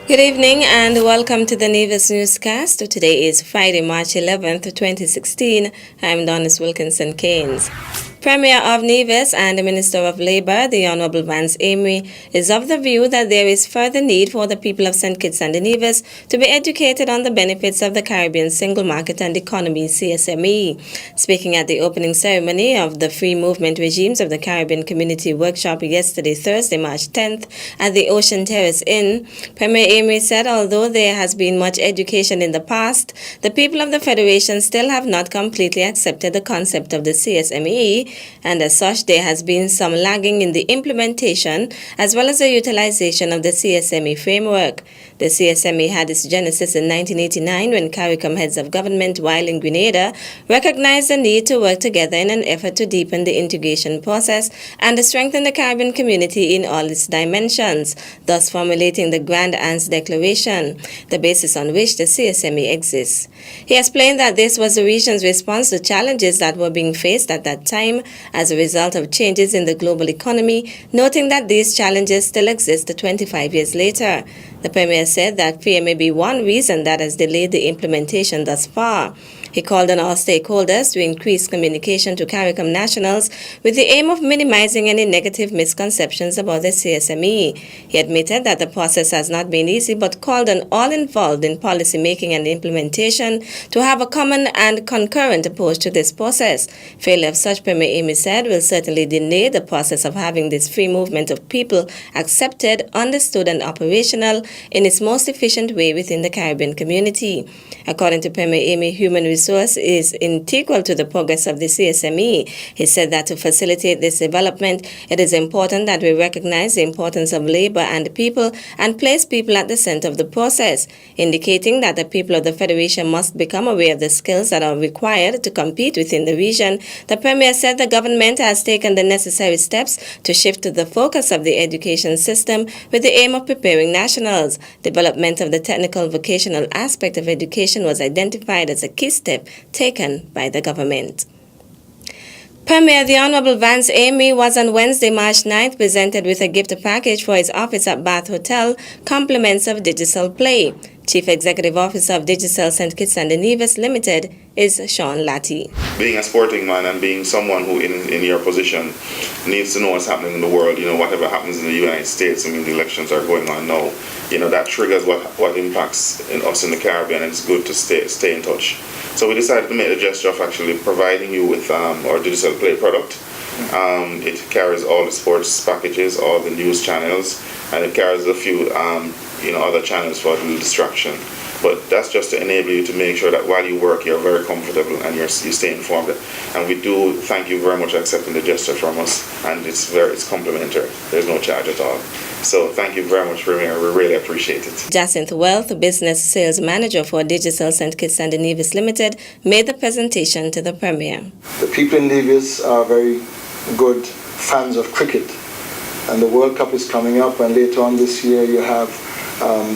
Good evening and welcome to the Nevis Newscast. Today is Friday, March 11th, 2016. I'm Donis Wilkinson Keynes. Premier of Nevis and the Minister of Labour, the Honourable Vance Amory, is of the view that there is further need for the people of St. Kitts and Nevis to be educated on the benefits of the Caribbean Single Market and Economy (CSME). Speaking at the opening ceremony of the Free Movement Regimes of the Caribbean Community Workshop yesterday, Thursday, March 10th, at the Ocean Terrace Inn, Premier Amory said although there has been much education in the past, the people of the Federation still have not completely accepted the concept of the CSME, and as such there has been some lagging in the implementation as well as the utilization of the CSME framework. The CSME had its genesis in 1989 when CARICOM heads of government while in Grenada recognized the need to work together in an effort to deepen the integration process and to strengthen the Caribbean community in all its dimensions, thus formulating the Grand Anse Declaration, the basis on which the CSME exists. He explained that this was the region's response to challenges that were being faced at that time as a result of changes in the global economy, noting that these challenges still exist 25 years later. The Premier said that fear may be one reason that has delayed the implementation thus far. He called on all stakeholders to increase communication to CARICOM nationals with the aim of minimizing any negative misconceptions about the CSME. He admitted that the process has not been easy but called on all involved in policy making and implementation to have a common and concurrent approach to this process. Failure of such, Premier Amory said, will certainly delay the process of having this free movement of people accepted, understood and operational in its most efficient way within the Caribbean community. According to Premier Amory, human resource is integral to the progress of the CSME. He said that to facilitate this development, it is important that we recognize the importance of labor and people and place people at the center of the process, indicating that the people of the Federation must become aware of the skills that are required to compete within the region. The Premier said the government has taken the necessary steps to shift to the focus of the education system with the aim of preparing nationals. Development of the technical vocational aspect of education was identified as a key step taken by the government. Premier the Honourable Vance Amory was on Wednesday, March 9th, presented with a gift package for his office at Bath Hotel, compliments of Digital Play. Chief Executive Officer of Digital St. Kitts and Nevis Limited is Sean Latty. Being a sporting man and being someone who in your position needs to know what's happening in the world, whatever happens in the United States, the elections are going on now, that triggers what impacts us in the Caribbean, and it's good to stay in touch. So we decided to make the gesture of actually providing you with our Digital Play product. It carries all the sports packages, all the news channels, and it carries a few other channels for a little distraction. But that's just to enable you to make sure that while you work, you're very comfortable and you stay informed. And we do thank you very much for accepting the gesture from us, and it's complimentary. There's no charge at all. So thank you very much, Premier. We really appreciate it. Jacinth Wealth, Business Sales Manager for Digital St. Kitts and Nevis Limited, made the presentation to the Premier. The people in Nevis are very good fans of cricket, and the World Cup is coming up, and later on this year you have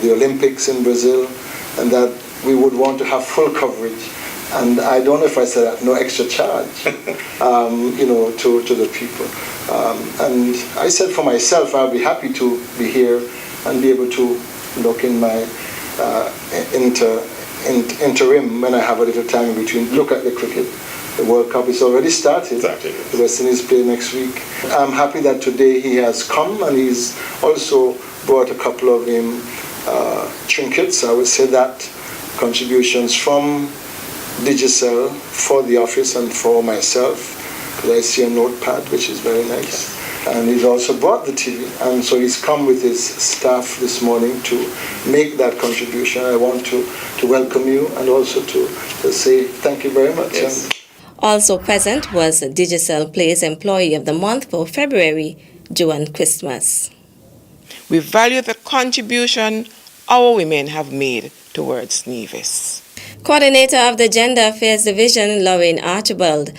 the Olympics in Brazil, and that we would want to have full coverage. And I don't know if I said that, no extra charge, to the people. And I said for myself, I'll be happy to be here and be able to look in my interim when I have a little time in between, look at the cricket. The World Cup is already started. Exactly. The West Indies play next week. I'm happy that today he has come, and he's also brought a couple of trinkets. I would say that contributions from Digicel for the office and for myself, because I see a notepad, which is very nice. And he's also brought the TV, and so he's come with his staff this morning to make that contribution. I want to welcome you and also to say thank you very much. Yes. Also present was Digicel Play's Employee of the Month for February, Joan Christmas. We value the contribution our women have made towards Nevis. Coordinator of the Gender Affairs Division, Lorraine Archibald.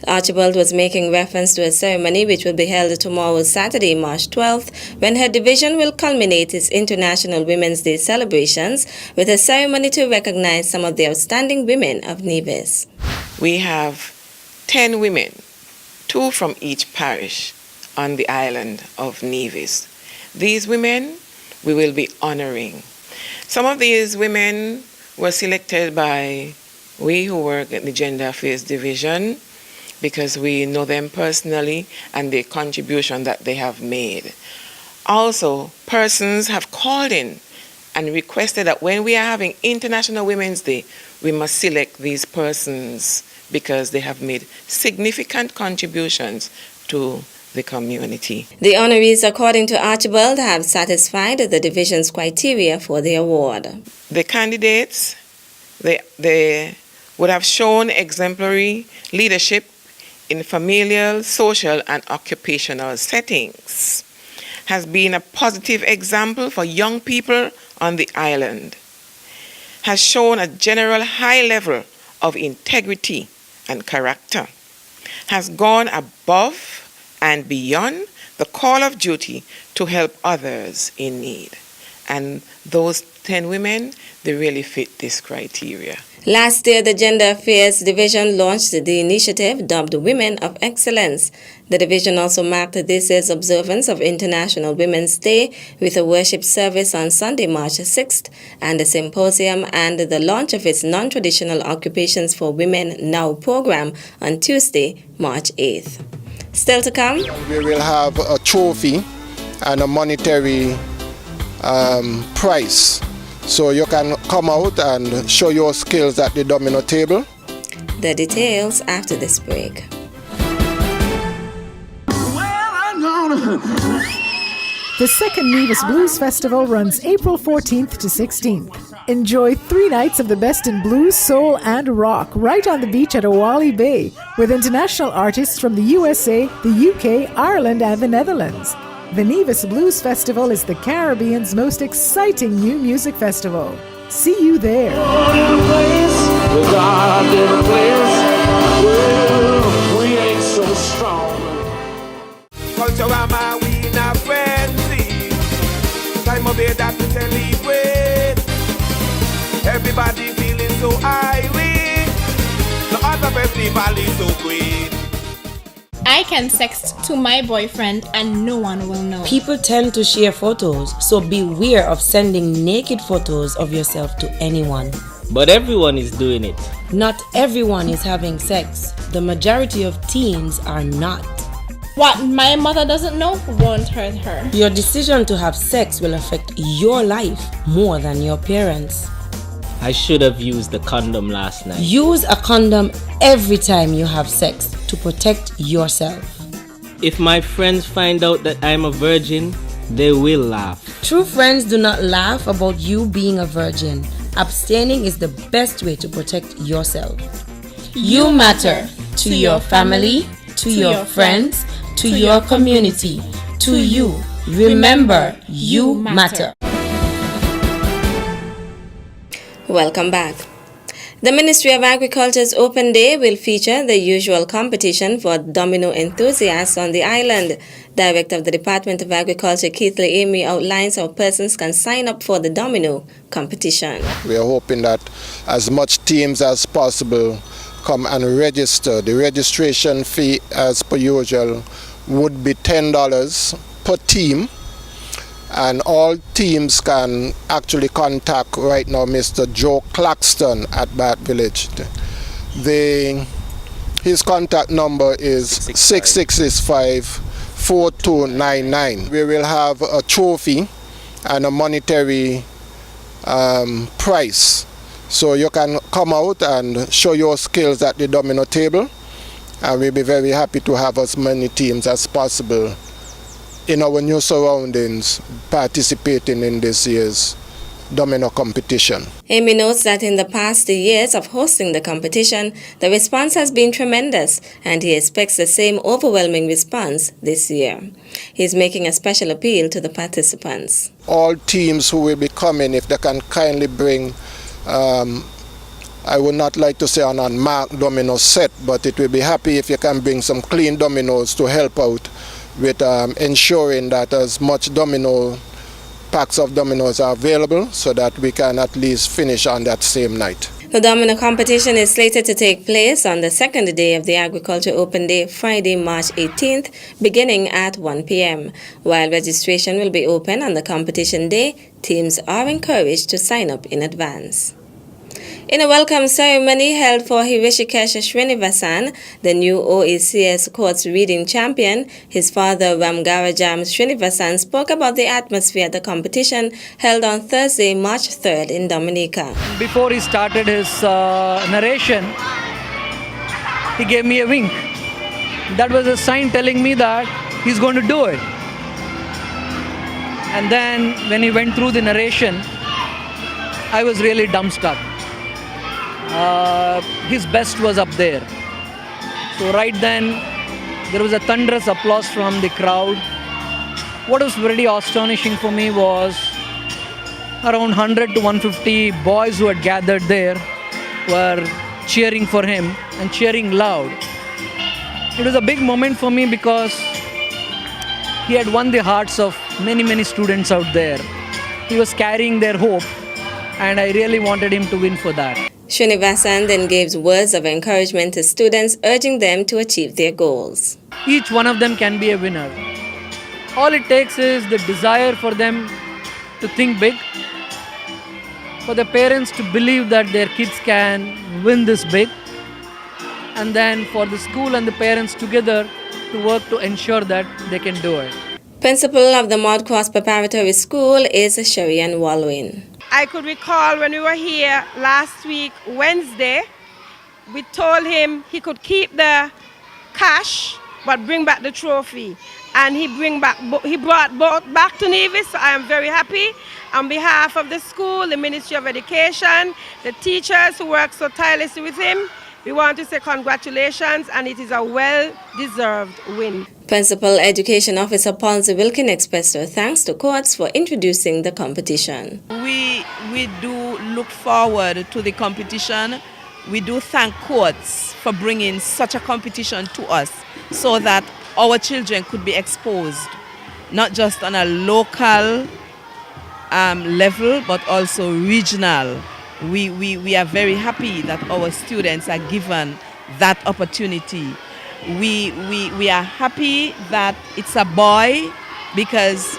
Archibald was making reference to a ceremony which will be held tomorrow, Saturday, March 12th, when her division will culminate its International Women's Day celebrations with a ceremony to recognize some of the outstanding women of Nevis. We have 10 women, 2 from each parish on the island of Nevis. These women we will be honoring. Some of these women were selected by we who work at the Gender Affairs Division because we know them personally and the contribution that they have made. Also, persons have called in and requested that when we are having International Women's Day, we must select these persons because they have made significant contributions to the community. The honorees, according to Archibald, have satisfied the division's criteria for the award. The candidates, they would have shown exemplary leadership in familial, social, and occupational settings, has been a positive example for young people on the island, has shown a general high level of integrity and character, has gone above and beyond the call of duty to help others in need. And those 10 women, they really fit this criteria. Last year, the Gender Affairs Division launched the initiative dubbed Women of Excellence. The division also marked this year's observance of International Women's Day with a worship service on Sunday, March 6th, and a symposium and the launch of its Non-Traditional Occupations for Women Now program on Tuesday, March 8th. Still to come, we will have a trophy and a monetary prize. So you can come out and show your skills at the domino table. The details after this break. The second Nevis Blues Festival runs April 14th to 16th. Enjoy 3 nights of the best in blues, soul, and rock right on the beach at Owali Bay with international artists from the USA, the UK, Ireland, and the Netherlands. The Nevis Blues Festival is the Caribbean's most exciting new music festival. See you there. Everybody feeling so irate. The other festival is so great. I can sext to my boyfriend and no one will know. People tend to share photos, so beware of sending naked photos of yourself to anyone. But everyone is doing it. Not everyone is having sex. The majority of teens are not. What my mother doesn't know won't hurt her. Your decision to have sex will affect your life more than your parents. I should have used the condom last night. Use a condom every time you have sex to protect yourself. If my friends find out that I'm a virgin, they will laugh. True friends do not laugh about you being a virgin. Abstaining is the best way to protect yourself. You matter to your family, to your friends, to your community, to you. Remember, you matter. Welcome back. The Ministry of Agriculture's Open Day will feature the usual competition for domino enthusiasts on the island. Director of the Department of Agriculture, Keith Amy, outlines how persons can sign up for the domino competition. We are hoping that as much teams as possible come and register. The registration fee, as per usual, would be $10 per team. And all teams can actually contact right now Mr. Joe Claxton at Bat Village. His contact number is 6665-4299. We will have a trophy and a monetary prize. So you can come out and show your skills at the domino table, and we'll be very happy to have as many teams as possible in our new surroundings participating in this year's domino competition. Amy notes that in the past years of hosting the competition, the response has been tremendous, and he expects the same overwhelming response this year. He's making a special appeal to the participants. All teams who will be coming, if they can kindly bring, I would not like to say an unmarked domino set, but it will be happy if you can bring some clean dominoes to help out with ensuring that as much packs of dominoes are available so that we can at least finish on that same night. The domino competition is slated to take place on the second day of the Agriculture Open Day, Friday, March 18th, beginning at 1 p.m. While registration will be open on the competition day, teams are encouraged to sign up in advance. In a welcome ceremony held for Hrishikesh Srinivasan, the new OECS Courts Reading Champion, his father Ramgarajam Srinivasan spoke about the atmosphere at the competition held on Thursday, March 3rd in Dominica. Before he started his narration, he gave me a wink. That was a sign telling me that he's going to do it. And then when he went through the narration, I was really dumbstruck. His best was up there. So right then, there was a thunderous applause from the crowd. What was very astonishing for me was around 100 to 150 boys who had gathered there were cheering for him and cheering loud. It was a big moment for me because he had won the hearts of many students out there. He was carrying their hope, and I really wanted him to win for that. Srinivasan then gave words of encouragement to students, urging them to achieve their goals. Each one of them can be a winner. All it takes is the desire for them to think big, for the parents to believe that their kids can win this big, and then for the school and the parents together to work to ensure that they can do it. Principal of the Mod Cross Preparatory School is Sherian Walwin. I could recall when we were here last week, Wednesday, we told him he could keep the cash but bring back the trophy. And he brought both back to Nevis, so I am very happy. On behalf of the school, the Ministry of Education, the teachers who work so tirelessly with him, we want to say congratulations, and it is a well-deserved win. Principal Education Officer Paulsy Wilkin expressed her thanks to courts for introducing the competition. We do look forward to the competition. We do thank courts for bringing such a competition to us so that our children could be exposed, not just on a local level, but also regional. We are very happy that our students are given that opportunity. We are happy that it's a boy, because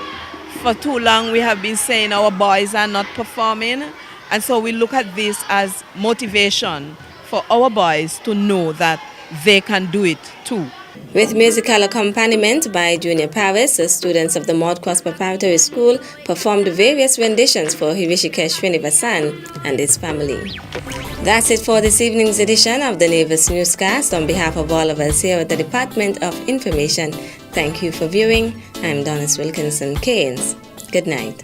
for too long we have been saying our boys are not performing, and so we look at this as motivation for our boys to know that they can do it too. With musical accompaniment by Junior Paris, the students of the Mod Cross Preparatory School performed various renditions for Hrishikesh Srinivasan and his family. That's it for this evening's edition of the Nevis Newscast. On behalf of all of us here at the Department of Information, thank you for viewing. I'm Donis Wilkinson Keynes. Good night.